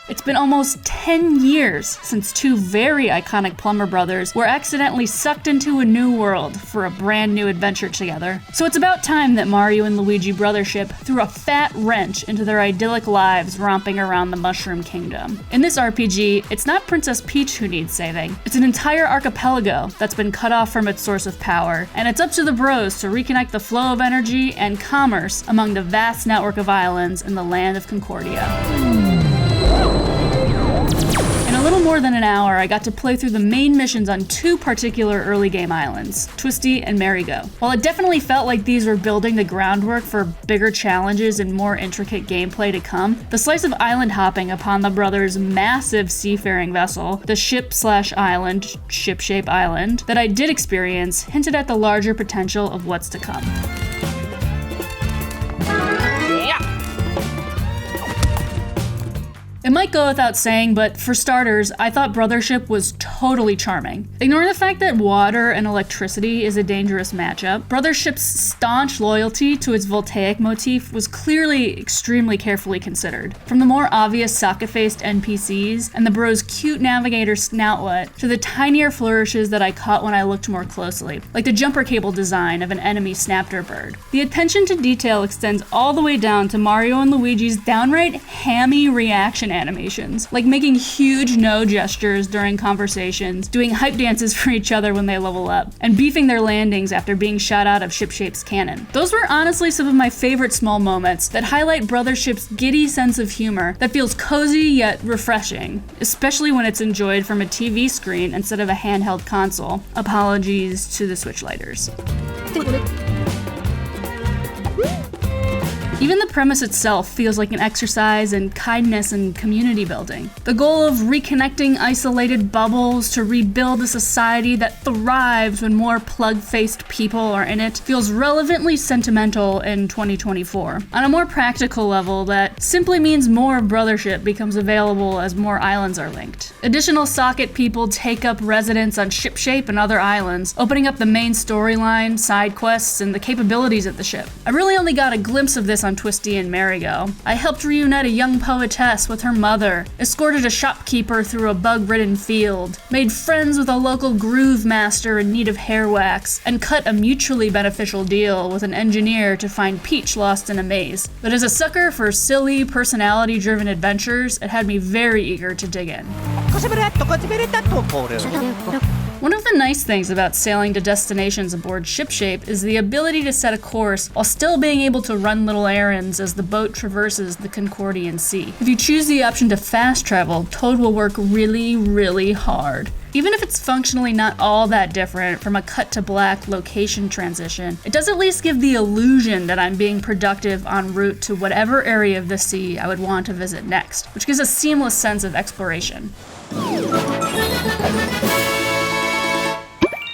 It's been almost 10 years since two very iconic plumber brothers were accidentally sucked into a new world for a brand new adventure together. So it's about time that Mario and Luigi Brothership threw a fat wrench into their idyllic lives romping around the Mushroom Kingdom. In this RPG, it's not Princess Peach who needs saving. It's an entire archipelago that's been cut off from its source of power, and it's up to the bros to reconnect the flow of energy and commerce among the vast network of islands in the land of Concordia. In a little more than an hour, I got to play through the main missions on two particular early game islands, Twisty and Merry-Go. While it definitely felt like these were building the groundwork for bigger challenges and more intricate gameplay to come, the slice of island hopping upon the brothers' massive seafaring vessel, the ship/island, Shipshape Island, that I did experience hinted at the larger potential of what's to come. It might go without saying, but for starters, I thought Brothership was totally charming. Ignoring the fact that water and electricity is a dangerous matchup, Brothership's staunch loyalty to its voltaic motif was clearly extremely carefully considered. From the more obvious socket-faced NPCs and the bros' cute navigator snoutlet to the tinier flourishes that I caught when I looked more closely, like the jumper cable design of an enemy snapter bird. The attention to detail extends all the way down to Mario and Luigi's downright hammy reaction animations, like making huge no gestures during conversations, doing hype dances for each other when they level up, and beefing their landings after being shot out of Shipshape's cannon. Those were honestly some of my favorite small moments that highlight Brothership's giddy sense of humor that feels cozy yet refreshing, especially when it's enjoyed from a TV screen instead of a handheld console. Apologies to the Switchlighters. Even the premise itself feels like an exercise in kindness and community building. The goal of reconnecting isolated bubbles to rebuild a society that thrives when more plug-faced people are in it feels relevantly sentimental in 2024. On a more practical level, that simply means more Brothership becomes available as more islands are linked. Additional socket people take up residence on Shipshape and other islands, opening up the main storyline, side quests, and the capabilities of the ship. I really only got a glimpse of this on Twisty and Merry-Go. I helped reunite a young poetess with her mother, escorted a shopkeeper through a bug-ridden field, made friends with a local groove master in need of hair wax, and cut a mutually beneficial deal with an engineer to find Peach lost in a maze. But as a sucker for silly, personality-driven adventures, it had me very eager to dig in. One of the nice things about sailing to destinations aboard Shipshape is the ability to set a course while still being able to run little errands as the boat traverses the Concordian Sea. If you choose the option to fast travel, Toad will work really, really hard. Even if it's functionally not all that different from a cut-to-black location transition, it does at least give the illusion that I'm being productive en route to whatever area of the sea I would want to visit next, which gives a seamless sense of exploration.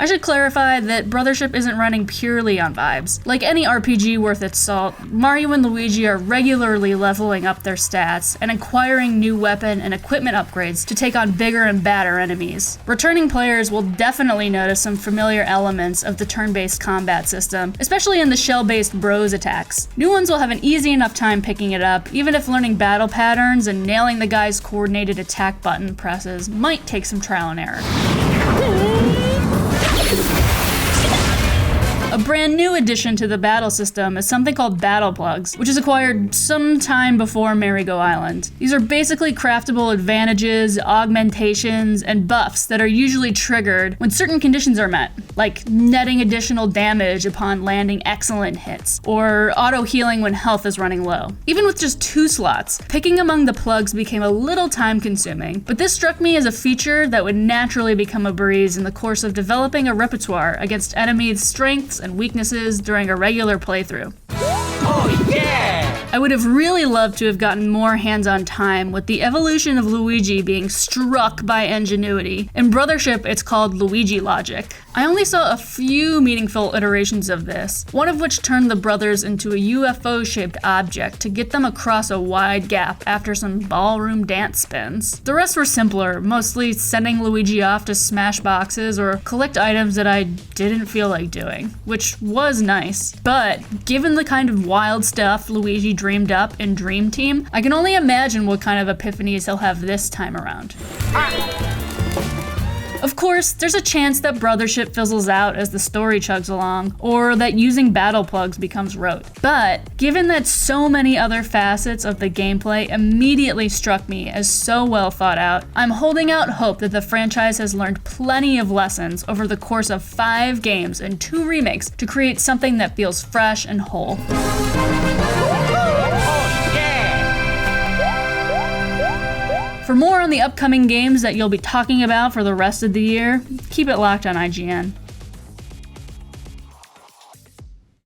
I should clarify that Brothership isn't running purely on vibes. Like any RPG worth its salt, Mario and Luigi are regularly leveling up their stats and acquiring new weapon and equipment upgrades to take on bigger and badder enemies. Returning players will definitely notice some familiar elements of the turn-based combat system, especially in the shell-based bros attacks. New ones will have an easy enough time picking it up, even if learning battle patterns and nailing the guy's coordinated attack button presses might take some trial and error. A brand new addition to the battle system is something called Battle Plugs, which is acquired sometime before Merry-Go Island. These are basically craftable advantages, augmentations, and buffs that are usually triggered when certain conditions are met, like netting additional damage upon landing excellent hits, or auto-healing when health is running low. Even with just 2 slots, picking among the plugs became a little time-consuming, but this struck me as a feature that would naturally become a breeze in the course of developing a repertoire against enemies' strengths and weaknesses during a regular playthrough. Oh yeah! I would have really loved to have gotten more hands-on time with the evolution of Luigi being struck by ingenuity. In Brothership, it's called Luigi Logic. I only saw a few meaningful iterations of this, one of which turned the brothers into a UFO-shaped object to get them across a wide gap after some ballroom dance spins. The rest were simpler, mostly sending Luigi off to smash boxes or collect items that I didn't feel like doing, which was nice. But given the kind of wild stuff Luigi dreamed up in Dream Team, I can only imagine what kind of epiphanies he'll have this time around. Of course, there's a chance that Brothership fizzles out as the story chugs along, or that using battle plugs becomes rote. But, given that so many other facets of the gameplay immediately struck me as so well thought out, I'm holding out hope that the franchise has learned plenty of lessons over the course of 5 games and 2 remakes to create something that feels fresh and whole. For more on the upcoming games that you'll be talking about for the rest of the year, keep it locked on IGN.